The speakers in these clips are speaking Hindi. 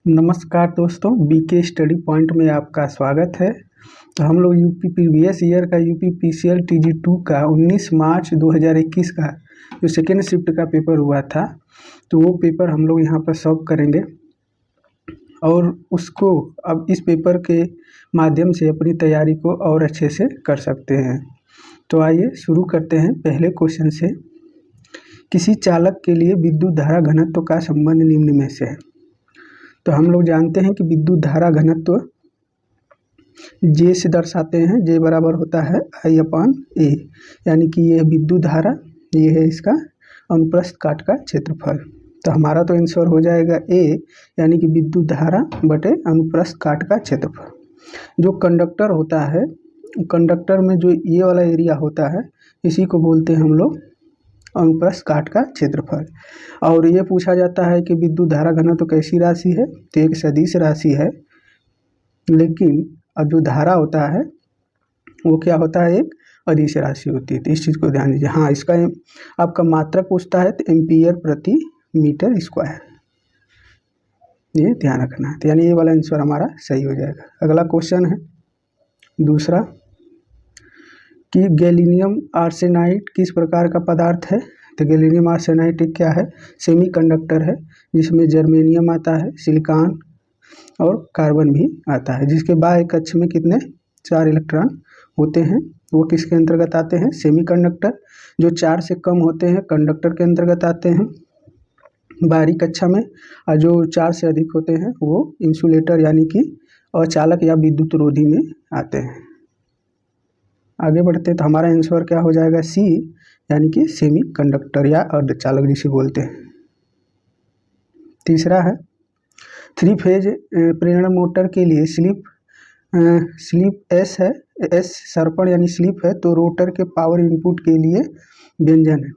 नमस्कार दोस्तों, बीके स्टडी पॉइंट में आपका स्वागत है। तो हम लोग यूपी प्रीवियस ईयर का यूपी पीसीएल TG2 का 19 मार्च 2021 का जो सेकेंड शिफ्ट का पेपर हुआ था, तो वो पेपर हम लोग यहाँ पर सॉल्व करेंगे और उसको अब इस पेपर के माध्यम से अपनी तैयारी को और अच्छे से कर सकते हैं। तो आइए शुरू करते हैं पहले क्वेश्चन से। किसी चालक के लिए विद्युत धारा घनत्व का संबंध निम्न में से है। तो हम लोग जानते हैं कि विद्युत धारा घनत्व जे से दर्शाते हैं। जे बराबर होता है I/A, यानी कि ये विद्युत धारा, ये है इसका अनुप्रस्थ काट का क्षेत्रफल। तो हमारा तो आंसर हो जाएगा A, यानी कि विद्युत धारा बटे अनुप्रस्थ काट का क्षेत्रफल। जो कंडक्टर होता है, कंडक्टर में जो ये वाला एरिया होता है, इसी को बोलते हैं हम लोग अनुप्रस्थ काट का क्षेत्रफल। और ये पूछा जाता है कि विद्युत धारा घनत्व तो कैसी राशि है, तो एक सदिश राशि है, लेकिन अब जो धारा होता है वो क्या होता है, एक अदिश राशि होती है। तो इस चीज़ को ध्यान दीजिए। हाँ, इसका आपका मात्रक पूछता है तो एम्पियर प्रति मीटर स्क्वायर, ये ध्यान रखना है। तो यानी ये वाला आंसर हमारा सही हो जाएगा। अगला क्वेश्चन है दूसरा कि गैलियम आर्सेनाइड किस प्रकार का पदार्थ है। तो गैलियम आर्सेनाइड क्या है, सेमीकंडक्टर है, जिसमें जर्मेनियम आता है, सिलिकॉन और कार्बन भी आता है, जिसके बाह्य कक्ष में कितने 4 इलेक्ट्रॉन होते हैं। वो किसके अंतर्गत आते हैं, सेमीकंडक्टर। जो 4 से कम होते हैं कंडक्टर के अंतर्गत आते हैं बाहरी कक्षा में, और जो 4 से अधिक होते हैं वो इंसुलेटर यानी कि अचालक या विद्युत रोधी में आते हैं। आगे बढ़ते हैं तो हमारा आंसर क्या हो जाएगा, सी, यानी कि सेमी कंडक्टर या अर्धचालक जिसे बोलते हैं। तीसरा है 3 फेज प्रेरण मोटर के लिए स्लिप एस है, एस सर्पण यानी स्लिप है, तो रोटर के पावर इनपुट के लिए व्यंजन है।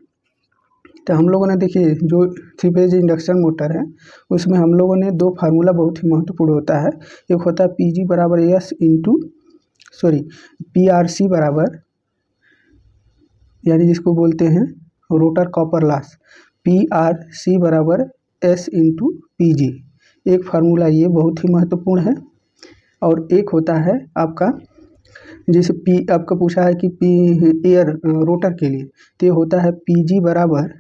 तो हम लोगों ने देखिए जो 3 फेज इंडक्शन मोटर है उसमें हम लोगों ने 2 फार्मूला बहुत ही महत्वपूर्ण होता है। एक होता है PG बराबर एस इंटू PRC बराबर, यानी जिसको बोलते हैं रोटर कॉपर लॉस, PRC बराबर S इंटू PG। एक फार्मूला ये बहुत ही महत्वपूर्ण है। और एक होता है आपका, जैसे आपका पूछा है कि एयर रोटर के लिए, तो ये होता है PG बराबर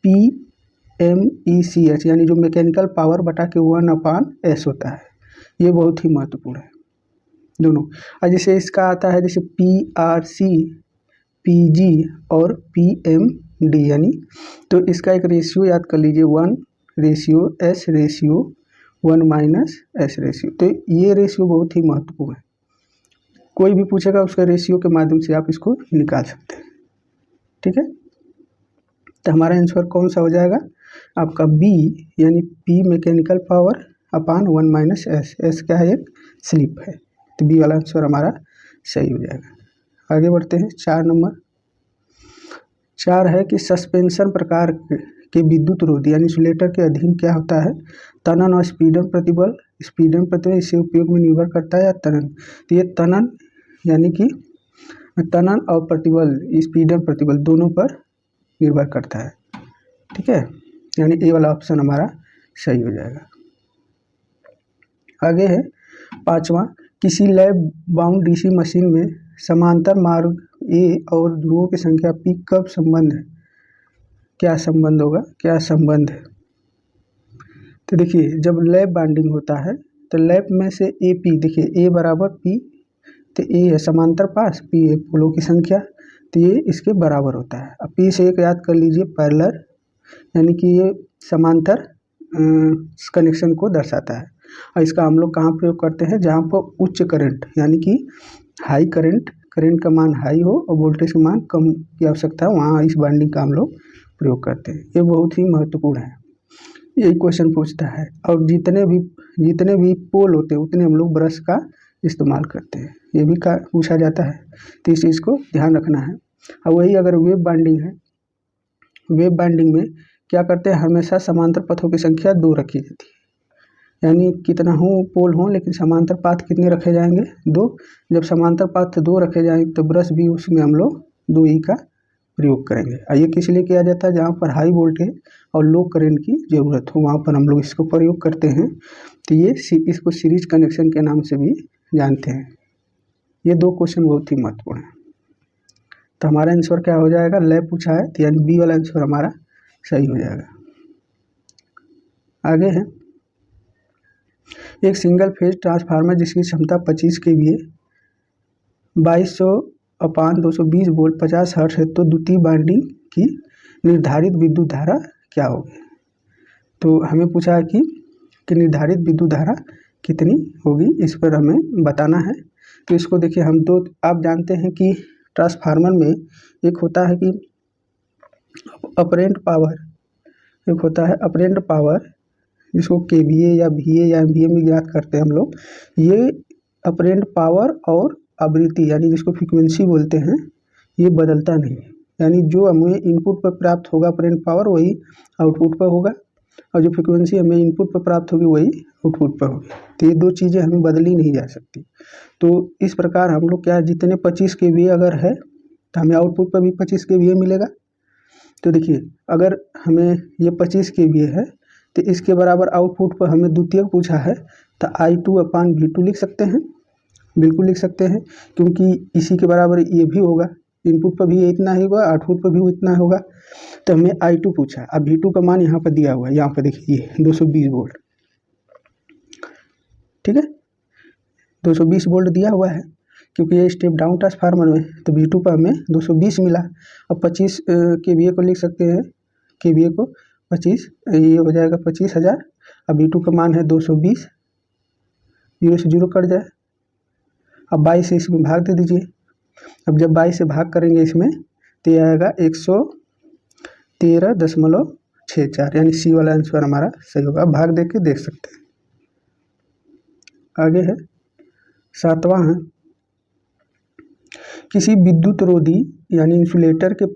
PMECH, यानी जो मैकेनिकल पावर बटा के 1/S होता है। ये बहुत ही महत्वपूर्ण है दोनों। और जैसे इसका आता है जैसे PRC, PG और PMD, यानी तो इसका एक रेशियो याद कर लीजिए, 1:S/1 - S रेशियो। तो ये रेशियो बहुत ही महत्वपूर्ण है। कोई भी पूछेगा उसके रेशियो के माध्यम से आप इसको निकाल सकते हैं। ठीक है, तो हमारा आंसर कौन सा हो जाएगा आपका B, यानी P मैकेनिकल पावर अपान 1 - S। S क्या है, एक स्लिप है, तो B वाला आंसर हमारा सही हो जाएगा। आगे बढ़ते हैं 4 नंबर। 4 है कि सस्पेंशन प्रकार के विद्युत रोधी यानी इंसुलेटर के अधीन क्या होता है, तनन और स्पीडन प्रतिबल। स्पीडन प्रतिबल इससे उपयोग में निर्भर करता है या तनन। तो ये तनन यानी कि तनन और प्रतिबल, स्पीडन प्रतिबल दोनों पर निर्भर करता है। ठीक है, यानी ए वाला ऑप्शन हमारा सही हो जाएगा। आगे है 5वां, किसी लैब बाउंड DC मशीन में समांतर मार्ग A और ध्रुवों की संख्या P कब संबंध है। क्या संबंध होगा, क्या संबंध है। तो देखिए जब लैब बाइंडिंग होता है तो लैब में से AP, देखिए A बराबर P, तो A है समांतर पास, P है पोलों की संख्या, तो ये इसके बराबर होता है। अब P से एक याद कर लीजिए पैरेलल, यानी कि ये समांतर कनेक्शन को दर्शाता है। और इसका हम लोग कहाँ प्रयोग करते हैं, जहाँ पर उच्च करंट यानी कि हाई करंट का मान हाई हो और वोल्टेज का मान कम की आवश्यकता है, वहाँ इस बाइंडिंग का हम लोग प्रयोग करते हैं। ये बहुत ही महत्वपूर्ण है, यही क्वेश्चन पूछता है। और जितने भी पोल होते हैं उतने हम लोग ब्रश का इस्तेमाल करते हैं, ये भी पूछा जाता है, तो इस चीज़ को ध्यान रखना है। और वही अगर वेव बाइंडिंग है, वेव बाइंडिंग में क्या करते हैं, हमेशा समांतर पथों की संख्या 2 रखी जाती है, यानी कितना हो पोल हो लेकिन समांतर पाथ कितने रखे जाएंगे, 2। जब समांतर पाथ 2 रखे जाएंगे तो ब्रश भी उसमें हम लोग 2 ही का प्रयोग करेंगे। और ये किस लिए किया जाता है, जहाँ पर हाई वोल्टेज और लो करंट की ज़रूरत हो वहाँ पर हम लोग इसको प्रयोग करते हैं। तो ये इसको सीरीज कनेक्शन के नाम से भी जानते हैं। ये 2 क्वेश्चन बहुत ही महत्वपूर्ण है। तो हमारा आंसर क्या हो जाएगा, लैब पूछा है तो यानी बी वाला आंसर हमारा सही हो जाएगा। आगे है, एक सिंगल फेज ट्रांसफार्मर जिसकी क्षमता 25 kVA 2200/220 वोल्ट 50 हर्ट्ज है, तो द्वितीय वाइंडिंग की निर्धारित विद्युत धारा क्या होगी। तो हमें पूछा है कि निर्धारित विद्युत धारा कितनी होगी, इस पर हमें बताना है। तो इसको देखिए, हम तो आप जानते हैं कि ट्रांसफार्मर में एक होता है कि अपरेंट पावर, एक होता है अपरेंट पावर जिसको केवीए या वीए या एमवीए में ज्ञात करते हैं हम लोग। ये अपरेंट पावर और आवृत्ति यानी जिसको फ्रीक्वेंसी बोलते हैं, ये बदलता नहीं है। यानी जो हमें इनपुट पर प्राप्त होगा अपरेंट पावर वही आउटपुट पर होगा, और जो फ्रीक्वेंसी हमें इनपुट पर प्राप्त होगी वही आउटपुट पर होगी। तो ये 2 चीज़ें हमें बदली नहीं जा सकती। तो इस प्रकार हम लोग क्या, जितने 25 kVA अगर है तो हमें आउटपुट पर भी 25 kVA मिलेगा। तो देखिए, अगर हमें ये 25 kVA है तो इसके बराबर आउटपुट पर हमें द्वितीयक पूछा है, तो I2/V2 लिख सकते हैं, बिल्कुल लिख सकते हैं, क्योंकि इसी के बराबर ये भी होगा। इनपुट पर भी इतना ही होगा, आउटपुट पर भी इतना होगा। तो हमें I2 पूछा है। अब V2 का मान यहाँ पर दिया हुआ है, यहाँ पर देखिए ये 220 वोल्ट, ठीक है, 220 वोल्ट दिया हुआ है, क्योंकि ये स्टेप डाउन ट्रांसफार्मर में। तो V2 पर हमें 220 मिला। अब 25 kVA को लिख सकते हैं, kVA को 25, ये हो जाएगा 25,000। अब V2 का मान है 220, 0 से 0 कट जाए। अब 22 से इसमें भाग दे दीजिए। अब जब 22 से भाग करेंगे इसमें तो ये आएगा 113.64, यानी सी वाला आंसर हमारा सही होगा। अब भाग दे के देख सकते हैं। आगे है 7वां है, किसी विद्युत रोधी यानी इंसुलेटर के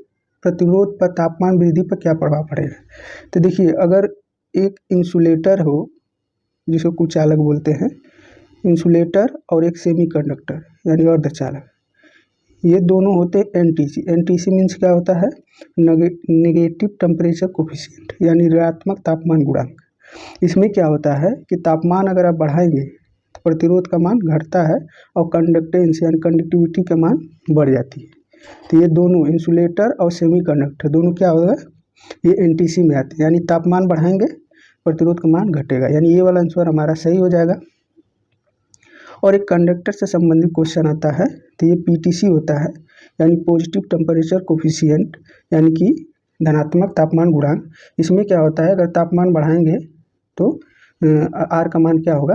प्रतिरोध पर तापमान वृद्धि पर क्या प्रभाव पड़ेगा। तो देखिए, अगर एक इंसुलेटर हो जिसको कुचालक बोलते हैं, इंसुलेटर और एक सेमीकंडक्टर यानी अर्धचालक, ये दोनों होते हैं एनटीसी। एनटीसी मीन्स क्या होता है, नेगेटिव टेम्परेचर कोफिशिएंट, यानी ऋणात्मक तापमान गुणांक। इसमें क्या होता है कि तापमान अगर आप बढ़ाएंगे तो प्रतिरोध का मान घटता है और कंडक्टेंस यानी कंडक्टिविटी का मान बढ़ जाती है। तो ये दोनों इंसुलेटर और सेमीकंडक्टर दोनों क्या होगा, ये एनटीसी में आते हैं, यानी तापमान बढ़ाएंगे प्रतिरोध का मान घटेगा, यानी ये वाला आंसर हमारा सही हो जाएगा। और एक कंडक्टर से संबंधित क्वेश्चन आता है, तो ये पीटीसी होता है, यानी पॉजिटिव टेम्परेचर कोफिशिएंट, यानी कि धनात्मक तापमान गुणांक। इसमें क्या होता है, अगर तापमान बढ़ाएंगे तो आर का मान क्या होगा,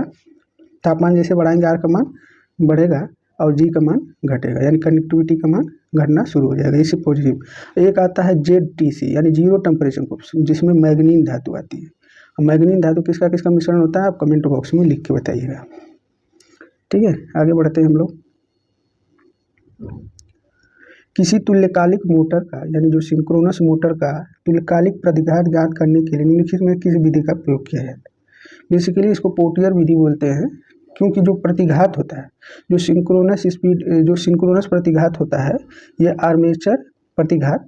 तापमान जैसे बढ़ाएंगे आर का मान बढ़ेगा और जी का मान घटेगा, यानी कंडक्टिविटी का मान घटना शुरू हो जाएगा, इससे पॉजिटिव। एक आता है जेडटीसी यानी जीरो टेम्परेचर कोफिशिएंट, जिसमें मैग्नीन धातु आती है। मैग्नीन धातु किसका किसका मिश्रण होता है, आप कमेंट बॉक्स में लिख के बताइएगा। ठीक है, आगे बढ़ते हैं हम लोग। किसी तुल्यकालिक मोटर का यानी जो सिंक्रोनस मोटर का तुल्यकालिक प्रतिघात ज्ञात करने के लिए निम्नलिखित में किस विधि का प्रयोग किया जाता है। बेसिकली इसको पोटियर विधि बोलते हैं, क्योंकि जो प्रतिघात होता है, जो सिंक्रोनस प्रतिघात होता है, ये आर्मेचर प्रतिघात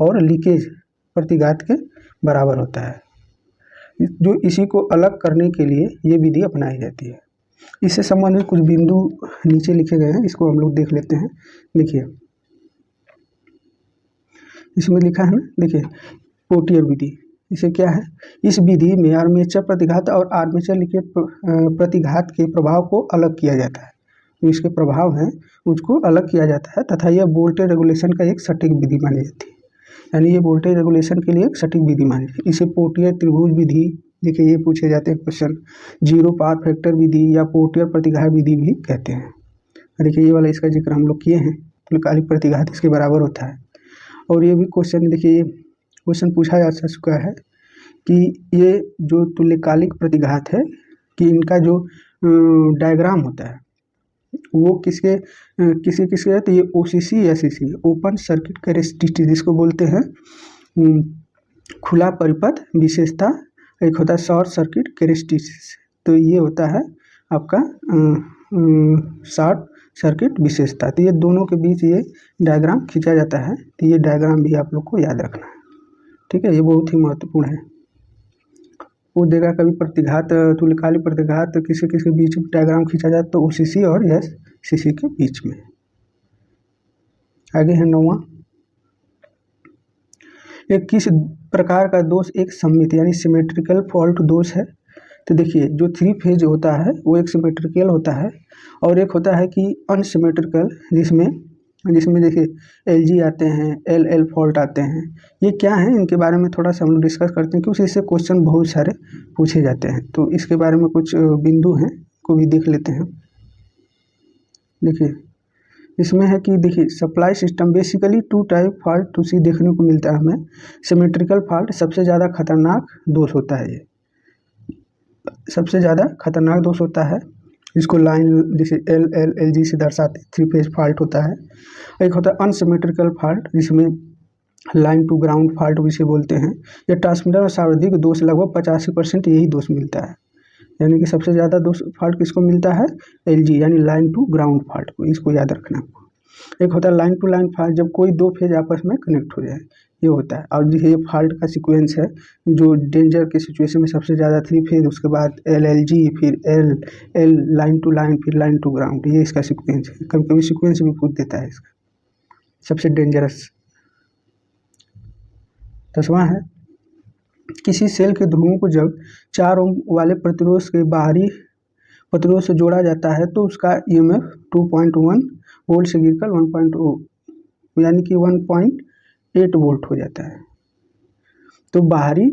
और लीकेज प्रतिघात के बराबर होता है। जो इसी को अलग करने के लिए ये विधि अपनाई जाती है। इससे संबंधित कुछ बिंदु नीचे लिखे गए हैं, इसको हम लोग देख लेते हैं। देखिए, इसमें लिखा है ना, देखिए पोटियर विधि, इसे क्या है, इस विधि में आर्मेचर प्रतिघात और आर्मेचर लीकेज प्रतिघात के प्रभाव को अलग किया जाता है। जो इसके प्रभाव हैं उसको अलग किया जाता है तथा यह वोल्टेज रेगुलेशन का एक सटीक विधि मानी जाती है, यानी ये वोल्टेज रेगुलेशन के लिए एक सटीक विधि मानी जाती है। इसे पोटियर त्रिभुज विधि, देखिए ये पूछे जाते हैं क्वेश्चन, जीरो पावर फैक्टर विधि या पोटियर प्रतिघात विधि भी कहते हैं। देखिए ये वाला इसका जिक्र हम लोग किए हैं, तुल्यकालिक प्रतिघात इसके बराबर होता है। और ये भी क्वेश्चन, देखिए ये क्वेश्चन पूछा जा चुका है कि ये जो तुल्यकालिक प्रतिघात है कि इनका जो डायग्राम होता है वो किसके है, तो ये OCC SCC open circuit characteristics जिसको बोलते हैं खुला परिपथ विशेषता, एक होता है शॉर्ट सर्किट कैरेक्टरिस्टिक्स। तो ये होता है आपका शॉर्ट सर्किट विशेषता। तो ये दोनों के बीच ये डायग्राम खींचा जाता है, तो ये डायग्राम भी आप लोग को याद रखना है। ठीक है, ये बहुत ही महत्वपूर्ण है। वो देगा कभी प्रतिघात तुल्यकालिक प्रतिघात किसी किसी के बीच में डायग्राम खींचा जाए तो OCC और SCC के बीच में। आगे है 9वां, एक किस प्रकार का दोष एक सममित यानी सिमेट्रिकल फॉल्ट दोष है। तो देखिए जो 3 फेज होता है वो एक सिमेट्रिकल होता है और एक होता है कि अनसिमेट्रिकल, जिसमें देखिए LG आते हैं, LL फॉल्ट आते हैं। ये क्या है, इनके बारे में थोड़ा सा हम लोग डिस्कस करते हैं क्योंकि इससे क्वेश्चन बहुत सारे पूछे जाते हैं। तो इसके बारे में कुछ बिंदु हैं को भी देख लेते हैं। देखिए इसमें है कि देखिए supply system basically 2 type fault to see देखने को मिलता है हमें। सिमेट्रिकल फॉल्ट सबसे ज़्यादा खतरनाक दोष होता है, ये सबसे ज़्यादा खतरनाक दोष होता है। इसको लाइन जैसे LG से दर्शाते 3 फेज फॉल्ट होता है। एक होता है अनसिमेट्रिकल फॉल्ट जिसमें लाइन टू ग्राउंड फॉल्ट जिसे बोलते हैं। यह ट्रांसमीटर और सर्वाधिक दोष लगभग 85% यही दोष मिलता है, यानी कि सबसे ज़्यादा दोष फॉल्ट किसको मिलता है, LG यानी लाइन टू ग्राउंड फॉल्ट को, इसको याद रखना। एक होता है लाइन टू लाइन फॉल्ट जब कोई 2 फेज आपस में कनेक्ट हो जाए, ये होता है। और ये फॉल्ट का सीक्वेंस है जो डेंजर के सिचुएशन में सबसे ज़्यादा 3 फेज, उसके बाद LLG, फिर L लाइन टू लाइन, फिर लाइन टू ग्राउंड, ये इसका सीक्वेंस है। कभी कभी सीक्वेंस भी पूछ देता है इसका, सबसे डेंजरस। 10वां है किसी सेल के ध्रुवों को जब 4 ओम वाले प्रतिरोध के बाहरी प्रतिरोध से जोड़ा जाता है तो उसका EMF 2.1 वोल्ट से गिरकर 1.0 यानी कि 1.8 वोल्ट हो जाता है। तो बाहरी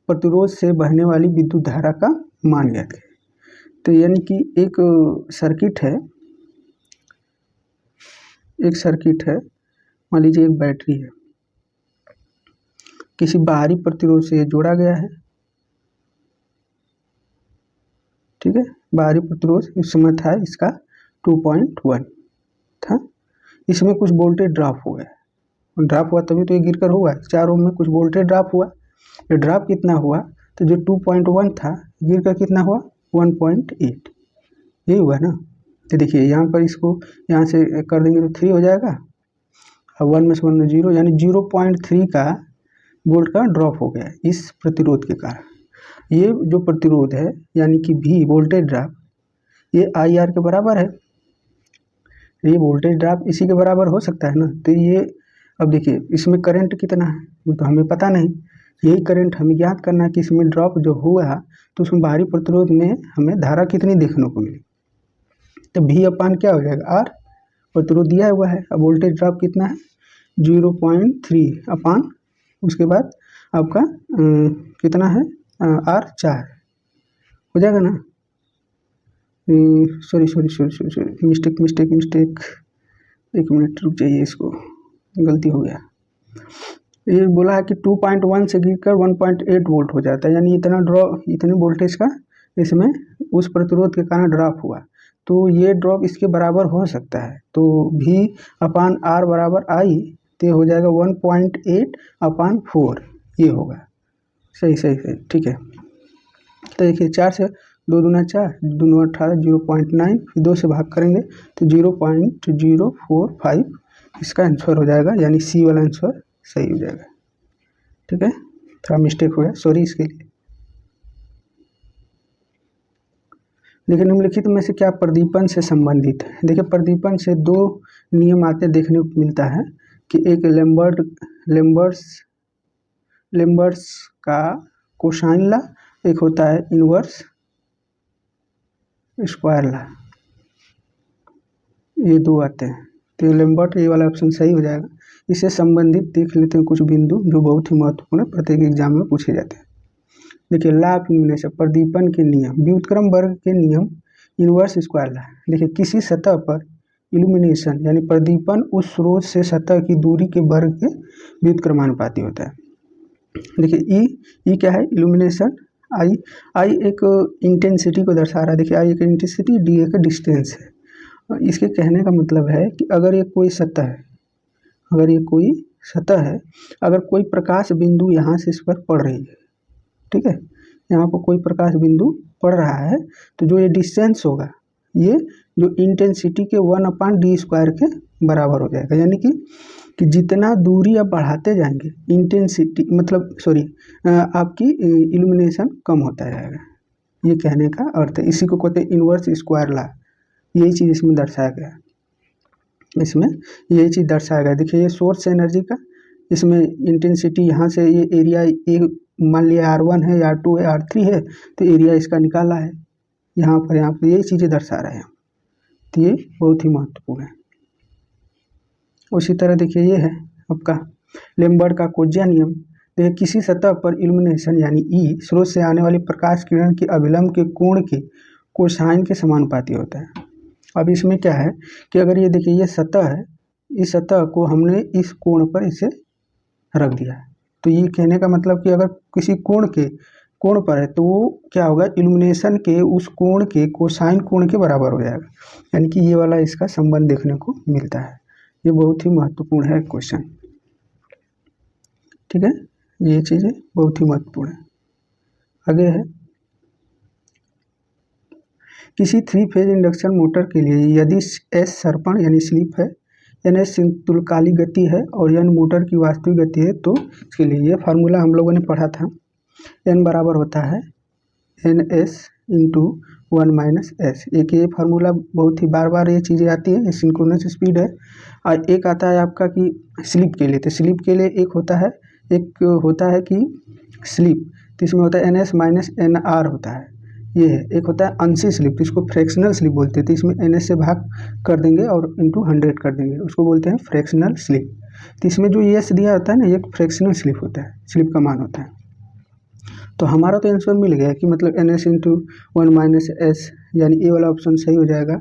प्रतिरोध से बहने वाली विद्युत धारा का मान ज्ञात है। तो यानी कि एक सर्किट है, मान लीजिए एक बैटरी है, किसी बाहरी प्रतिरोध से जोड़ा गया है, ठीक है। बाहरी प्रतिरोध इस समय था इसका 2.1 था, इसमें कुछ वोल्टेज ड्रॉप हो गया, तभी तो ये गिरकर हुआ। 4 ओम में कुछ वोल्टेज ड्रॉप हुआ, ये ड्रॉप कितना हुआ, तो जो 2.1 था गिरकर कितना हुआ 1.8, यही हुआ ना। तो देखिए यहाँ पर इसको यहाँ से कर देंगे तो 3 हो जाएगा, अब 1 में से 1 0, यानी 0.3 का वोल्ट का ड्रॉप हो गया इस प्रतिरोध के कारण। ये जो प्रतिरोध है यानी कि V वोल्टेज ड्रॉप, ये IR के बराबर है। ये वोल्टेज ड्रॉप इसी के बराबर हो सकता है ना। तो ये अब देखिए इसमें करंट कितना है वो तो हमें पता नहीं, यही करंट हमें ज्ञात करना है कि इसमें ड्रॉप जो हुआ तो उसमें बाहरी प्रतिरोध में हमें धारा कितनी देखने को मिली। तो V अपान क्या हो जाएगा R, प्रतिरोध दिया हुआ है। अब वोल्टेज ड्रॉप कितना है 0.3 अपान, उसके बाद आपका कितना है R 4 हो जाएगा ना। सॉरी मिस्टेक, एक मिनट रुक जाइए, इसको गलती हो गया। ये बोला है कि 2.1 से गिरकर 1.8 वोल्ट हो जाता है, यानी इतने वोल्टेज का इसमें उस प्रतिरोध के कारण ड्रॉप हुआ, तो ये ड्रॉप इसके बराबर हो सकता है। तो V अपान R बराबर I, तो हो जाएगा 1.8 अपान 4, ये होगा। सही ठीक है। तो देखिए 4 से 2 दूना 4, 2 18, 0.9, फिर 2 से भाग करेंगे तो 0.045 इसका आंसर हो जाएगा, यानी C वाला आंसर सही हो जाएगा। ठीक है, थोड़ा मिस्टेक हो गया, सॉरी इसके लिए। देखिए निम्नलिखित में से क्या प्रदीपन से संबंधित है। देखिए प्रदीपन से 2 नियम आते देखने को मिलता है कि एक लेम्बर्ट्स का कोसाइन ला, एक होता है इनवर्स स्क्वायर ला, ये 2 आते हैं। तो लेम्बर्ट, ये वाला ऑप्शन सही हो जाएगा। इससे संबंधित देख लेते हैं कुछ बिंदु जो बहुत ही महत्वपूर्ण है, प्रत्येक एग्जाम में पूछे जाते हैं। देखिए ला ऑफ इल्यूमिनेशन, प्रदीपन के नियम, व्युत्क्रम वर्ग के नियम, इनवर्स स्क्वायर ला। देखिए किसी सतह पर इल्यूमिनेशन यानी प्रदीपन उस स्रोत से सतह की दूरी के वर्ग के व्युत्क्रमानुपाती होता है। देखिए ई क्या है, इल्यूमिनेशन। आई एक इंटेंसिटी को दर्शा रहा है। देखिए आई एक इंटेंसिटी, डी एक डिस्टेंस है। इसके कहने का मतलब है कि अगर ये कोई सतह है, अगर कोई प्रकाश बिंदु यहाँ से इस पर पड़ रही है, ठीक है, यहाँ पर कोई प्रकाश बिंदु पड़ रहा है, तो जो ये डिस्टेंस होगा ये जो इंटेंसिटी के 1/d² के बराबर हो जाएगा। यानी कि जितना दूरी आप बढ़ाते जाएंगे इंटेंसिटी मतलब सॉरी आपकी इल्यूमिनेशन कम होता जाएगा, ये कहने का अर्थ है। इसी को कहते हैं इन्वर्स स्क्वायर लॉ। यही चीज़ इसमें दर्शाया गया, इसमें यही चीज़ दर्शाया गया। देखिए ये सोर्स एनर्जी का, इसमें इंटेंसिटी यहाँ से ये एरिया ए मान लिया R1 है, R2 है, R3 है, तो एरिया इसका निकाला है यहाँ पर यही चीज़ें दर्शा रहे हैं। तो ये बहुत ही महत्वपूर्ण है। उसी तरह देखिए ये है आपका लेम्बर्ट का कोज्या नियम। देखिए किसी सतह पर इल्यूमिनेशन यानी ई स्रोत से आने वाली प्रकाश किरण के अभिलंब के कोण के कोसाइन के समानुपाती होता है। अब इसमें क्या है कि अगर ये देखिए ये सतह है, इस सतह को हमने इस कोण पर इसे रख दिया है, तो ये कहने का मतलब कि अगर किसी कोण पर है तो वो क्या होगा, इल्यूमिनेशन के उस कोण के कोसाइन कोण के बराबर हो जाएगा। यानी कि ये वाला इसका संबंध देखने को मिलता है। ये बहुत ही महत्वपूर्ण है क्वेश्चन, ठीक है, ये चीज़ें बहुत ही महत्वपूर्ण है। आगे है किसी 3 फेज इंडक्शन मोटर के लिए यदि एस सर्पण यानी स्लिप है, एन एस तुल्यकालिक गति है और एन मोटर की वास्तविक गति है, तो इसके लिए ये फार्मूला हम लोगों ने पढ़ा था। एन बराबर होता है एन एस इंटू 1-s। एक ये फार्मूला बहुत ही बार ये चीज़ें आती है, ये सिंक्रोनस स्पीड है। और एक आता है आपका कि स्लिप के लिए, तो स्लिप के लिए एक होता है कि स्लिप, तो इसमें होता है N S minus N R होता है, ये है। एक होता है अंशी स्लिप, तो इसको फ्रैक्शनल स्लिप बोलते हैं, तो इसमें एन एस से भाग कर देंगे और इंटू 100 कर देंगे, उसको बोलते हैं फ्रैक्शनल स्लिप। तो इसमें जो एस दिया होता है ना, ये फ्रैक्शनल स्लिप होता है, स्लिप का मान होता है। तो हमारा तो आंसर मिल गया कि मतलब एन एस इंटू 1-s, यानी ए वाला ऑप्शन सही हो जाएगा।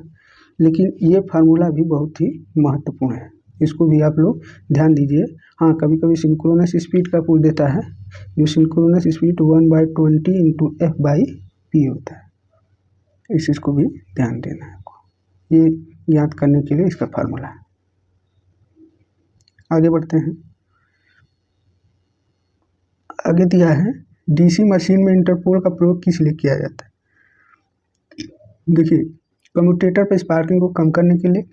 लेकिन ये फार्मूला भी बहुत ही महत्वपूर्ण है, इसको भी आप लोग ध्यान दीजिए। हाँ, कभी कभी सिंक्रोनस स्पीड का पूछ देता है, जो सिंक्रोनस स्पीड 1/20 इंटू F/p होता है, इस चीज़ को भी ध्यान देना है आपको, ये याद करने के लिए इसका फार्मूला है। आगे बढ़ते हैं। आगे दिया है डीसी मशीन में इंटरपोल का प्रयोग किस लिए किया जाता है। देखिए कम्यूटेटर पर स्पार्किंग को कम करने के लिए,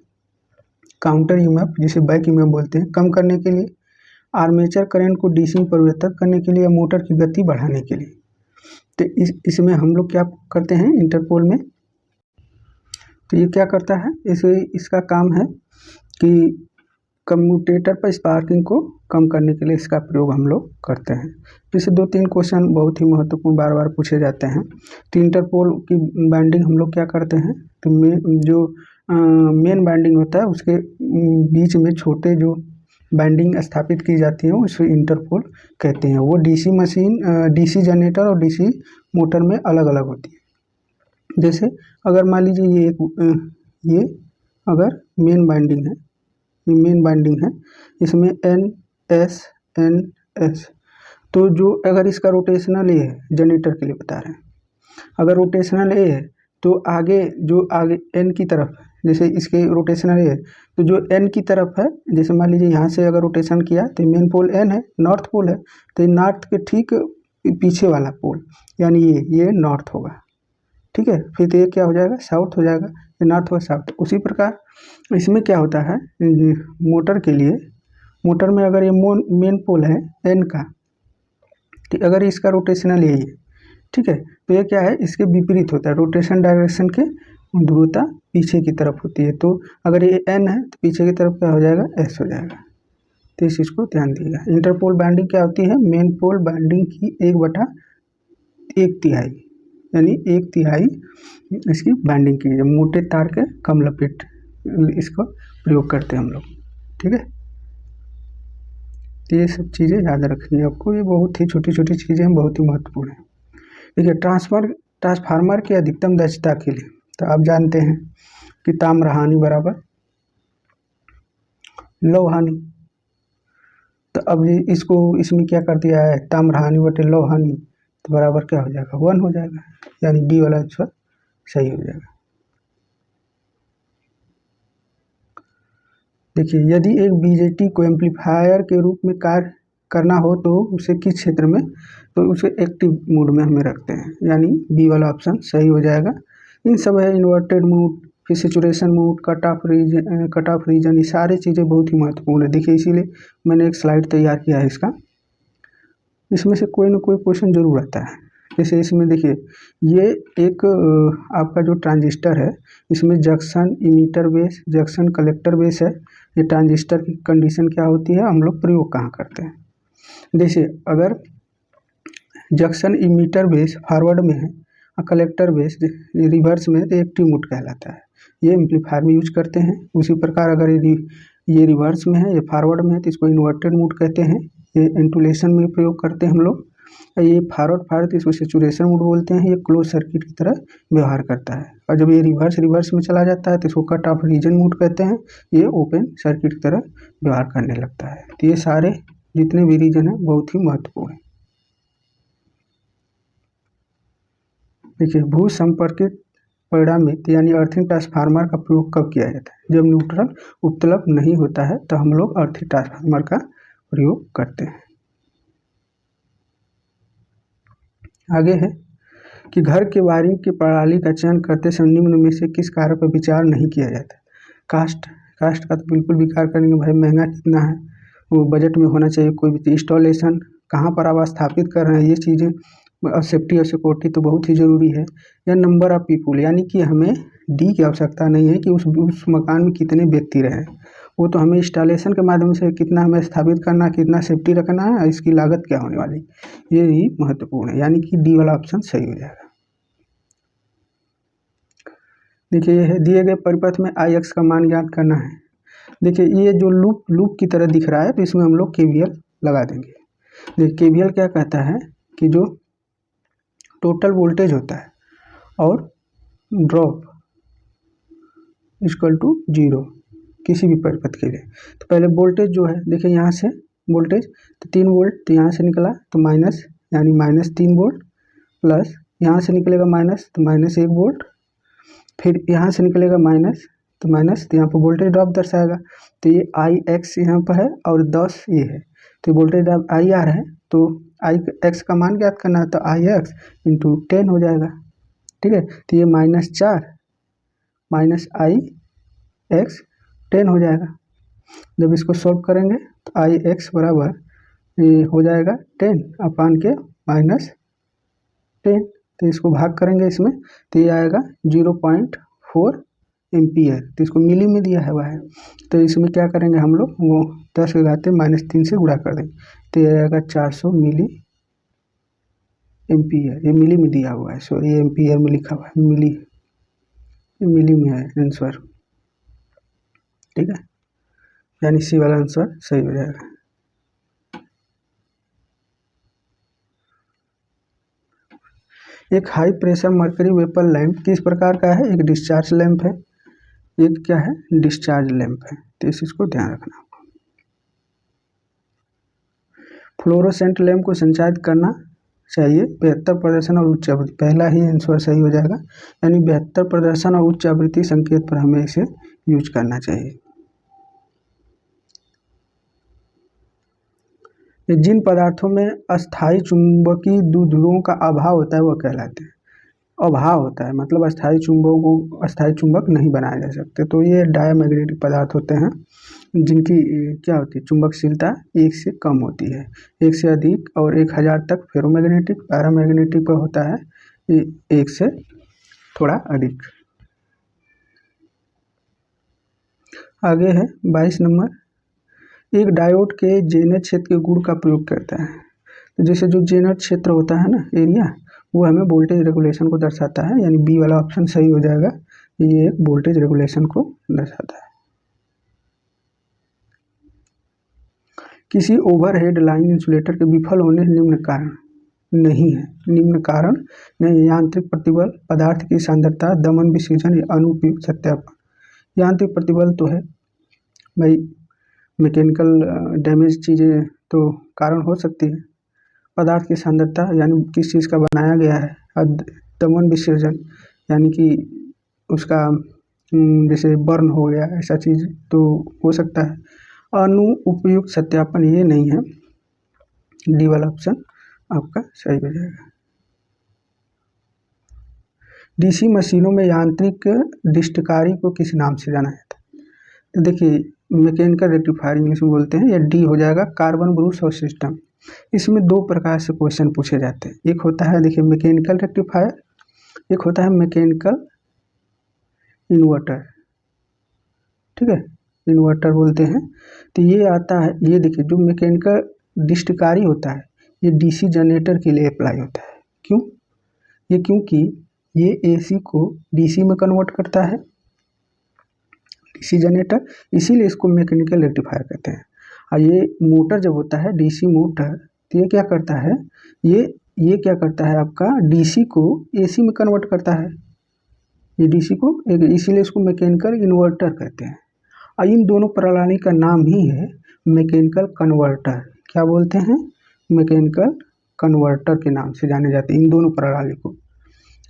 काउंटर ईएमएफ जिसे बैक ईएमएफ बोलते हैं कम करने के लिए, आर्मेचर करंट को डीसी में परिवर्तित करने के लिए, या मोटर की गति बढ़ाने के लिए। तो इसमें हम लोग क्या करते हैं इंटरपोल में, तो ये क्या करता है, इसका काम है कि कम्यूटेटर पर स्पार्किंग को कम करने के लिए इसका प्रयोग हम लोग करते हैं। जैसे 2-3 क्वेश्चन बहुत ही महत्वपूर्ण बार कुछे जाते हैं। तो इंटरपोल की बाइंडिंग हम लोग क्या करते हैं, तो मेन बाइंडिंग होता है उसके बीच में छोटे जो बाइंडिंग स्थापित की जाती है उसे इंटरपोल कहते हैं। वो डीसी मशीन, डीसी जनरेटर और डीसी मोटर में अलग अलग होती है। जैसे अगर मान लीजिए ये अगर मेन बाइंडिंग है, ये मेन बाइंडिंग है, इसमें NS, तो जो अगर इसका रोटेशनल ए है, जनरेटर के लिए बता रहे हैं, अगर रोटेशनल ए है तो आगे एन की तरफ, जैसे इसके रोटेशनल ए है तो जो एन की तरफ है, जैसे मान लीजिए यहाँ से अगर रोटेशन किया तो मेन पोल एन है, नॉर्थ पोल है, तो ये नॉर्थ के ठीक पीछे वाला पोल यानी ये नॉर्थ होगा, ठीक है। फिर तो ये क्या हो जाएगा, साउथ हो जाएगा, ये नॉर्थ व साउथ। उसी प्रकार इसमें क्या होता है मोटर के लिए, मोटर में अगर ये मेन पोल है एन का, तो अगर इसका रोटेशनल यही है, ठीक है, तो ये क्या है, इसके विपरीत होता है, रोटेशन डायरेक्शन के ध्रुवता पीछे की तरफ होती है। तो अगर ये एन है तो पीछे की तरफ क्या हो जाएगा, एस हो जाएगा। तो इस चीज़ को ध्यान दीजिएगा। इंटरपोल बाइंडिंग क्या होती है, मेन पोल बाइंडिंग की 1/1/3 यानी 1/3 इसकी बाइंडिंग की, मोटे तार के कम लपेट इसको प्रयोग करते हैं हम लोग, ठीक है। तो ये सब चीज़ें याद रखनी है आपको, ये बहुत ही छोटी चीज़ें हैं, बहुत ही महत्वपूर्ण है। देखिए ट्रांसफार्मर की अधिकतम दक्षता के लिए तो आप जानते हैं कि ताम्र हानि बराबर लौह हानि। तो अब इसमें क्या कर दिया है, ताम्र हानि बटे लौह हानि, तो बराबर क्या हो जाएगा, 1 हो जाएगा, यानी डी वाला आंसर सही हो जाएगा। देखिए यदि एक बीजेटी को एम्पलीफायर के रूप में कार्य करना हो तो उसे किस क्षेत्र में, तो उसे एक्टिव मोड में हमें रखते हैं, यानी बी वाला ऑप्शन सही हो जाएगा। इन सब है इन्वर्टेड मोड, फिर saturation mode, cut off region, ये सारी चीज़ें बहुत ही महत्वपूर्ण है। देखिए इसीलिए मैंने एक स्लाइड तैयार किया है इसका। इसमें से कोई ना कोई क्वेश्चन जरूर आता है। जैसे इसमें देखिए ये एक आपका जो ट्रांजिस्टर है, इसमें junction emitter base, junction collector base है। ये ट्रांजिस्टर की कंडीशन क्या होती है, हम लोग प्रयोग कहाँ करते हैं। देखिए अगर जंक्शन इमीटर बेस फॉरवर्ड में है और कलेक्टर बेस रिवर्स में है तो एक्टिव मोड कहलाता है। ये एम्पलीफायर में यूज करते हैं। उसी प्रकार अगर ये रिवर्स में है, ये फॉरवर्ड में है तो इसको इन्वर्टेड मोड कहते हैं। ये इंटुलेशन में प्रयोग करते हैं हम लोग। ये फॉरवर्ड तो इसको सेचुरेशन मोड बोलते हैं। ये क्लोज सर्किट की तरह व्यवहार करता है। और जब ये रिवर्स में चला जाता है तो इसको कट ऑफ रीजन मोड कहते हैं। ये ओपन सर्किट की तरह व्यवहार करने लगता है। तो ये सारे जितने भी रीजन है बहुत ही महत्वपूर्ण है। देखिए भू संपर्कित परिणामित यानी अर्थिंग ट्रांसफार्मर का प्रयोग कब किया जाता है, जब न्यूट्रल उपलब्ध नहीं होता है तो हम लोग अर्थिंग ट्रांसफार्मर का प्रयोग करते हैं। आगे है कि घर के वायरिंग की प्रणाली का चयन करते समय निम्न में से किस कार्य पर विचार नहीं किया जाता। कास्ट का तो बिल्कुल विचार करेंगे भाई, महंगा कितना है, वो बजट में होना चाहिए। कोई भी इंस्टॉलेशन कहाँ पर आप स्थापित कर रहे हैं, ये चीज़ें और सेफ्टी और सिक्योरिटी तो बहुत ही ज़रूरी है। या नंबर ऑफ पीपुल, यानी कि हमें डी की आवश्यकता नहीं है कि उस मकान में कितने व्यक्ति रहें। वो तो हमें इंस्टॉलेशन के माध्यम से कितना हमें स्थापित करना, कितना सेफ्टी रखना है, इसकी लागत क्या होने वाली, ये ही महत्वपूर्ण है। यानी कि डी वाला ऑप्शन सही हो जाएगा। देखिए ये है दिए गए परिपथ में आई एक्स का मान ज्ञात करना है। देखिए ये जो लूप की तरह दिख रहा है तो इसमें हम लोग केवीएल लगा देंगे। देखिए केवीएल क्या कहता है कि जो टोटल वोल्टेज होता है और ड्रॉप इक्वल टू 0 किसी भी परिपथ के लिए। तो पहले वोल्टेज जो है, देखिए यहाँ से वोल्टेज तो 3 वोल्ट, तो यहाँ से निकला तो माइनस, यानी -3 वोल्ट, प्लस यहाँ से निकलेगा माइनस तो -1 वोल्ट, फिर यहाँ से निकलेगा माइनस तो माइनस, तो यहाँ पर वोल्टेज ड्रॉप दर्शाएगा। तो ये आई एक्स यहाँ पर है और 10 ये है, तो वोल्टेज ड्रॉप आई आ रहा है, तो आई एक्स का मान ज्ञात करना है तो आई एक्स इंटू 10 हो जाएगा। ठीक है, तो ये -4 माइनस आई एक्स 10 हो जाएगा। जब इसको सॉल्व करेंगे तो आई एक्स बराबर ये हो जाएगा 10 अपान के -10। तो इसको भाग करेंगे इसमें तो ये आएगा 0.4 एम्पियर। तो इसको मिली में दिया हुआ है, तो इसमें क्या करेंगे हम लोग, वो 10 के घाते -3 से गुणा कर देंगे तो ये आएगा 400 मिली एम्पियर। ये मिली में दिया हुआ है, सॉरी ये एम्पियर में लिखा हुआ है, मिली में है आंसर। ठीक है, यानी सी वाला आंसर सही हो जाएगा। एक high pressure mercury vapour lamp किस प्रकार का है, एक डिस्चार्ज लैंप है, एक क्या है डिस्चार्ज लैंप है, तो इस चीज़ को ध्यान रखना। फ्लोरोसेंट लैंप को संचालित करना चाहिए बेहतर प्रदर्शन और उच्च आवृत्ति, पहला ही आंसर सही हो जाएगा। यानी बेहतर प्रदर्शन और उच्च आवृत्ति संकेत पर हमें इसे यूज करना चाहिए। जिन पदार्थों में अस्थायी चुंबकीय द्विध्रुवों का अभाव होता है वो कहलाते हैं, अभाव होता है मतलब अस्थायी चुंबक नहीं बनाए जा सकते, तो ये डायमैग्नेटिक पदार्थ होते हैं जिनकी क्या होती है चुंबकशीलता 1 से कम होती है, 1 से अधिक और 1000 तक फेरोमैग्नेटिक, पैरामैग्नेटिक पर होता है 1 से थोड़ा अधिक। आगे है 22 नंबर, एक डायोड के जेनर क्षेत्र के गुण का प्रयोग करता है। तो जैसे जो जेनर क्षेत्र होता है ना एरिया, वो हमें वोल्टेज रेगुलेशन को दर्शाता है, यानी बी वाला ऑप्शन सही हो जाएगा। ये एक वोल्टेज रेगुलेशन को दर्शाता है। किसी ओवरहेड लाइन इंसुलेटर के विफल होने निम्न कारण नहीं है, निम्न कारण नहीं, यांत्रिक प्रतिबल, पदार्थ की सांद्रता, दमन विसर्जन या अनुपयुक्त सत्यापन। यांत्रिक प्रतिबल तो है भाई, मैकेनिकल डैमेज चीज़ें तो कारण हो सकती है। पदार्थ की सांद्रता यानी किस चीज़ का बनाया गया है, और दमन विसर्जन यानी कि उसका जैसे बर्न हो गया ऐसा चीज़ तो हो सकता है। अनुपयुक्त सत्यापन ये नहीं है, डी वाला ऑप्शन आपका सही हो जाएगा। डीसी मशीनों में यांत्रिक डिस्टकारी को किस नाम से जाना जाता है? तो देखिए मैकेनिकल रेक्टिफायर इंग्लिश में बोलते हैं, या डी हो जाएगा कार्बन ब्रूस और सिस्टम। इसमें दो प्रकार से क्वेश्चन पूछे जाते हैं, एक होता है देखिए मैकेनिकल रेक्टिफायर, एक होता है मैकेनिकल इन्वर्टर, ठीक है, इन्वर्टर बोलते हैं। तो ये आता है, ये देखिए जो मैकेनिकल डिस्टकारी होता है ये डीसी जनरेटर के लिए अप्लाई होता है। क्यों? ये क्योंकि ये एसी को डीसी में कन्वर्ट करता है, डीसी जनरेटर, इसीलिए इसको मैकेनिकल रेक्टिफायर कहते हैं। और ये मोटर जब होता है डीसी मोटर, तो ये क्या करता है, ये क्या करता है आपका डीसी को एसी में कन्वर्ट करता है, ये डीसी को, इसीलिए इसको मैकेनिकल इन्वर्टर कहते हैं। और इन दोनों प्रणाली का नाम ही है मैकेनिकल कन्वर्टर। क्या बोलते हैं? मैकेनिकल कन्वर्टर के नाम से जाने जाते हैं इन दोनों प्रणाली को।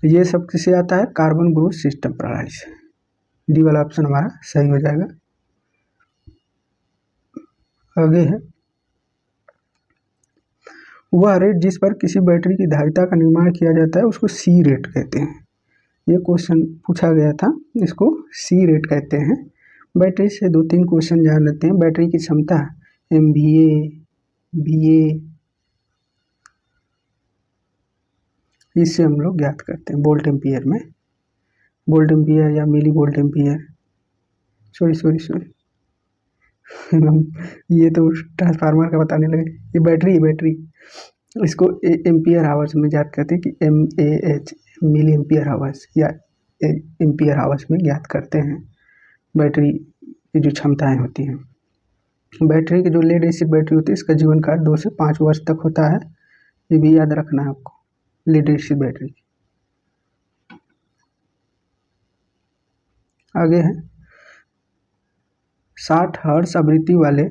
ये सब किससे आता है? कार्बन ब्रूस सिस्टम प्रणाली से। डी वाला ऑप्शन हमारा सही हो जाएगा। आगे है, वह रेट जिस पर किसी बैटरी की धारिता का निर्माण किया जाता है उसको सी रेट कहते हैं। ये क्वेश्चन पूछा गया था, इसको सी रेट कहते हैं। बैटरी से 2-3 क्वेश्चन जान लेते हैं। बैटरी की क्षमता MVA, VA, इससे हम लोग ज्ञात करते हैं वोल्ट एम्पियर में, वोल्ट एम्पियर या मिली वोल्ट एम्पियर, सॉरी ये तो ट्रांसफार्मर का बताने लगे। ये बैटरी इसको एम्पियर आवर्स में ज्ञात करते हैं कि MAH मिली एम्पियर आवर्स या एम्पियर आवर्स में ज्ञात करते हैं बैटरी की जो क्षमताएं होती हैं। बैटरी की जो लेड एसिड बैटरी होती है इसका जीवन काल 2 से 5 वर्ष तक होता है, ये भी याद रखना है आपको, लेड एसिड बैटरी। आगे है 60 हर्ट्ज आवृत्ति वाले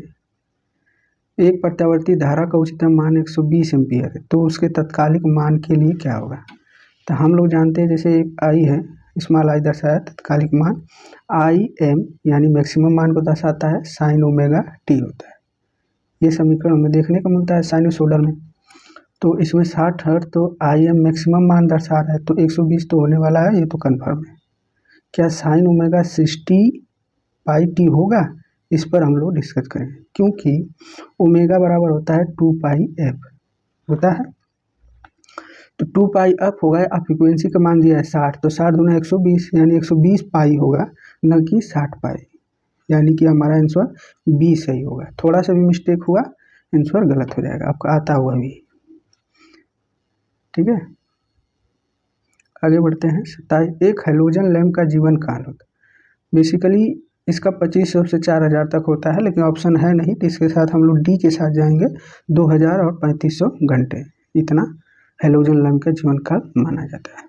एक प्रत्यावर्ती धारा का उच्चतम मान 120 एम्पियर है, तो उसके तत्कालिक मान के लिए क्या होगा? तो हम लोग जानते हैं जैसे एक आई है, स्मॉल आई दर्शाया तत्कालिक मान, IM यानी मैक्सिमम मान को दर्शाता है, साइन ओमेगा टी होता है। ये समीकरण हमें देखने को मिलता है साइनसोइडल में। तो इसमें 60 हर्ट्ज तो IM मैक्सिमम मान दर्शा रहा है, तो 120 तो होने वाला है, ये तो कन्फर्म है। क्या साइन ओमेगा 60 पाई टी होगा? इस पर हम लोग डिस्कस करेंगे, क्योंकि ओमेगा बराबर होता है 2 पाई एफ होता है, तो 2 पाई एफ होगा। अब फ्रिक्वेंसी का मान दिया है 60, तो 60 दूना 120 यानी 120 पाई होगा, न कि 60 पाई, यानी कि हमारा आंसर बी सही होगा। थोड़ा सा भी मिस्टेक हुआ आंसर गलत हो जाएगा, आपका आता हुआ भी, ठीक है। आगे बढ़ते हैं 27। एक हैलोजन लैम्प का जीवन काल होता है, बेसिकली इसका 2500 से 4000 तक होता है, लेकिन ऑप्शन है नहीं, तो इसके साथ हम लोग डी के साथ जाएंगे। 2000 और 3500 घंटे, इतना हैलोजन लैम्प का जीवन काल माना जाता है।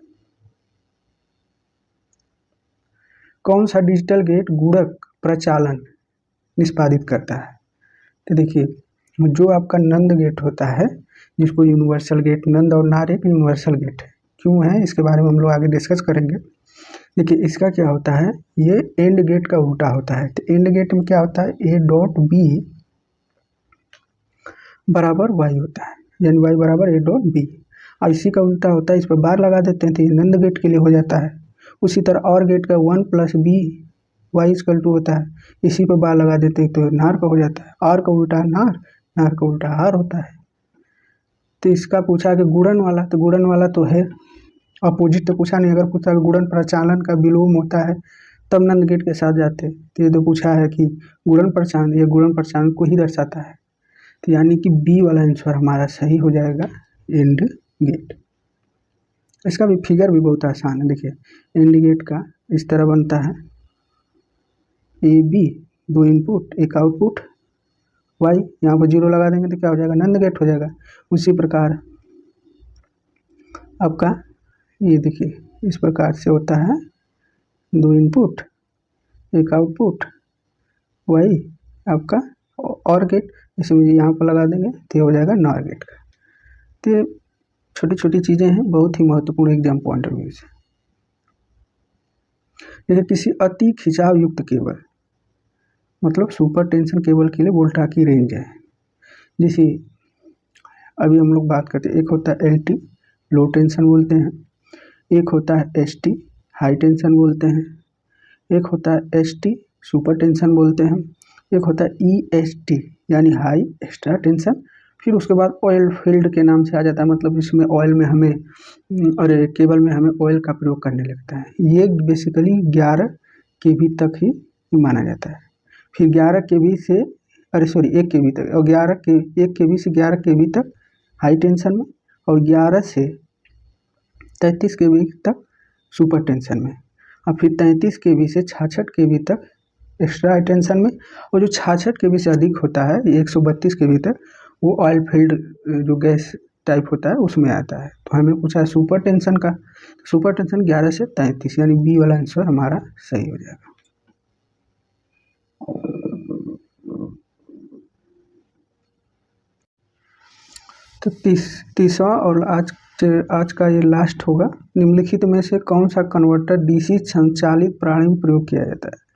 कौन सा डिजिटल गेट गुणक प्रचालन निष्पादित करता है? तो देखिए जो आपका नंद गेट होता है, जिसको यूनिवर्सल गेट, नंद और नार एक यूनिवर्सल गेट है। क्यों है इसके बारे में हम लोग आगे डिस्कस करेंगे। देखिए इसका क्या होता है, ये एंड गेट का उल्टा होता है। तो एंड गेट में क्या होता है, A.B बराबर Y होता है, यानी Y बराबर A.B। और इसी का उल्टा होता है, इस पर बार लगा देते हैं तो ये नंद गेट के लिए हो जाता है। उसी तरह और गेट का 1 + B Y= होता है, इसी पर बार लगा देते हैं तो नार का हो जाता है। आर का उल्टा नार, नार का उल्टा आर होता है। तो इसका पूछा कि गुणन वाला, तो गुणन वाला तो है, अपोजिट तो पूछा नहीं। अगर पूछा कि गुणन प्रचालन का विलोम होता है तब नंद गेट के साथ जाते, तो ये तो पूछा है कि गुणन प्रचालन, ये गुणन प्रचालन को ही दर्शाता है, तो यानी कि बी वाला आंसर हमारा सही हो जाएगा, एंड गेट। इसका भी फिगर भी बहुत आसान है। देखिए एंड गेट का इस तरह बनता है, AB 2 इनपुट 1 आउटपुट, Y यहाँ पर 0 लगा देंगे तो क्या हो जाएगा, नंद गेट हो जाएगा। उसी प्रकार आपका ये देखिए इस प्रकार से होता है, 2 इनपुट 1 आउटपुट, Y आपका और गेट, इसमें यहाँ पर लगा देंगे तो ये हो जाएगा नॉर गेट का। तो छोटी छोटी चीज़ें हैं, बहुत ही महत्वपूर्ण एग्जाम पॉइंट ऑफ व्यू से। जैसे किसी अति खिंचाव युक्त केबल, मतलब सुपर टेंशन केबल के लिए वोल्टा की रेंज है। जैसे अभी हम लोग बात करते हैं, एक होता है LT लो टेंशन बोलते हैं, एक होता है एसटी, हाई टेंशन बोलते हैं। एक होता है एसटी, सुपर टेंशन बोलते हैं। एक होता है ईएसटी यानी हाई एक्स्ट्रा टेंशन। फिर उसके बाद ऑयल फील्ड के नाम से आ जाता है, मतलब इसमें ऑयल में हमें और केबल में हमें ऑयल का प्रयोग करने लगता है। ये बेसिकली 11 केवी तक ही माना जाता है। फिर 11 केवी से 1 केवी तक, और 1 केवी से 11 केवी तक हाई टेंशन में, और 11 से 33 केवी तक सुपर टेंशन में, और फिर 33 केवी से 66 केवी तक एक्स्ट्रा हाई टेंशन में। और जो 66 केवी से अधिक होता है 132 केवी तक, वो ऑयल फील्ड जो गैस टाइप होता है उसमें आता है। तो हमें पूछा है सुपर टेंशन का, सुपर टेंशन 11 से 33 यानी बी वाला आंसर हमारा सही हो जाएगा। तो तीसरा और आज का ये लास्ट होगा। निम्नलिखित में से कौन सा कन्वर्टर डीसी संचालित प्रणाली में प्रयोग किया जाता है।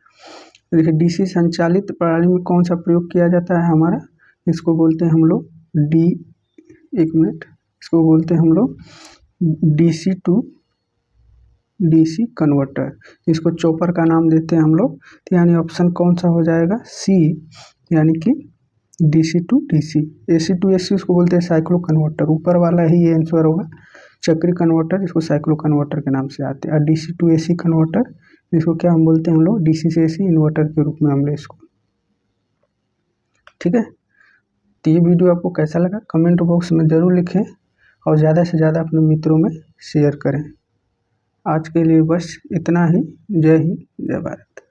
देखिए डीसी संचालित प्रणाली में कौन सा प्रयोग किया जाता है हमारा, इसको बोलते हैं हम लोग इसको बोलते हैं हम लोग डीसी टू डीसी कन्वर्टर, इसको चॉपर का नाम देते हैं हम लोग। तो यानी ऑप्शन कौन सा हो जाएगा, सी, यानी कि DC to DC. AC to AC उसको बोलते हैं साइक्लो कन्वर्टर, ऊपर वाला ही ये आंसर होगा। चक्री कन्वर्टर इसको साइक्लो कन्वर्टर के नाम से आते हैं। और डीसी टू एसी कन्वर्टर इसको क्या हम बोलते हैं हम लोग, डीसी से एसी इन्वर्टर के रूप में हम लोग इसको। ठीक है, तो ये वीडियो आपको कैसा लगा कमेंट बॉक्स में ज़रूर लिखें, और ज़्यादा से ज़्यादा अपने मित्रों में शेयर करें। आज के लिए बस इतना ही। जय हिंद, जय भारत।